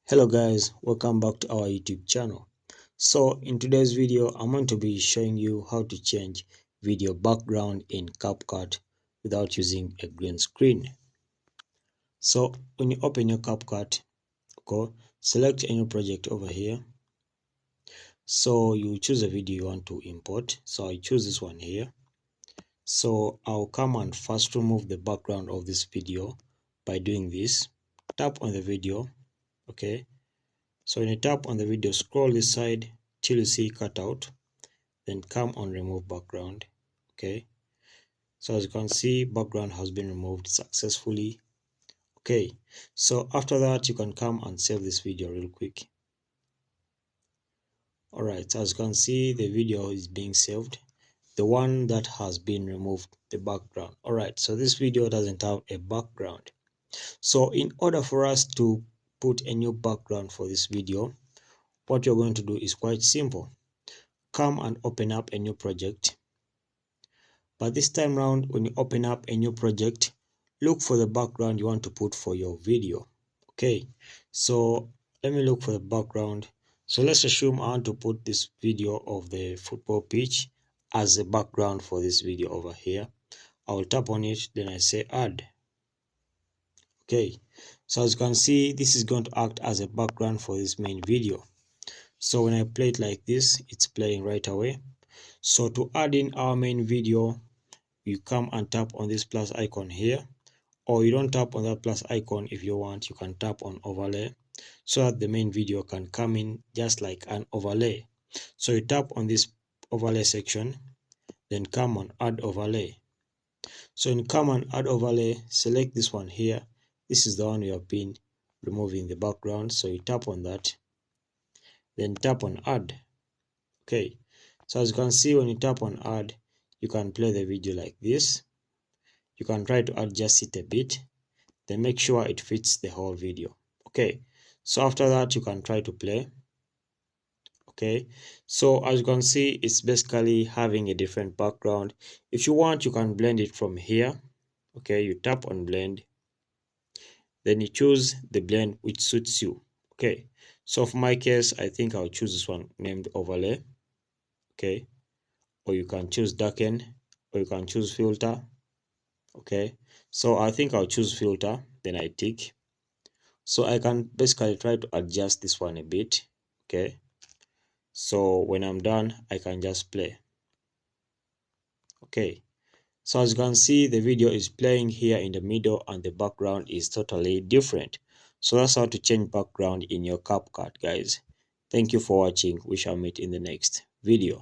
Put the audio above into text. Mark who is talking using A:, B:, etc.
A: Hello guys, welcome back to our YouTube channel. So in today's video I'm going to be showing you how to change video background in CapCut without using a green screen. So when you open your CapCut, select a new project over here. So you choose a video you want to import. So I choose this one here. So I'll come and first remove the background of this video by doing this. Tap on the video, So when you tap on the video, scroll this side till you see cutout, then come on remove background. So as you can see, background has been removed successfully. So after that, you can come and save this video real quick. Alright, so as you can see, the video is being saved, the one that has been removed, the background. Alright, so this video doesn't have a background. So in order for us to put a new background for this video, what you're going to do is quite simple. Come and open up a new project. But this time around, when you open up a new project, look for the background you want to put for your video. So let me look for the background. So let's assume I want to put this video of the football pitch as a background for this video over here. I will tap on it, then I say add. So as you can see, this is going to act as a background for this main video. So when I play it like this, it's playing right away. So to add in our main video, you come and tap on this plus icon here, or you don't tap on that plus icon. If you want, you can tap on overlay so that the main video can come in just like an overlay. So you tap on this overlay section, then come on add overlay. So when you come and add overlay, select this one here. This is the one we have been removing the background. So you tap on that, then tap on add. So as you can see, when you tap on add, you can play the video like this. You can try to adjust it a bit, then make sure it fits the whole video. So after that, you can try to play. So as you can see, it's basically having a different background. If you want, you can blend it from here. You tap on blend, then you choose the blend which suits you. So for my case, I think I'll choose this one named overlay. Or you can choose darken, or you can choose filter. So I think I'll choose filter, then I tick. So I can basically try to adjust this one a bit. So when I'm done, I can just play. So as you can see, the video is playing here in the middle and the background is totally different. So that's how to change background in your CapCut, guys. Thank you for watching. We shall meet in the next video.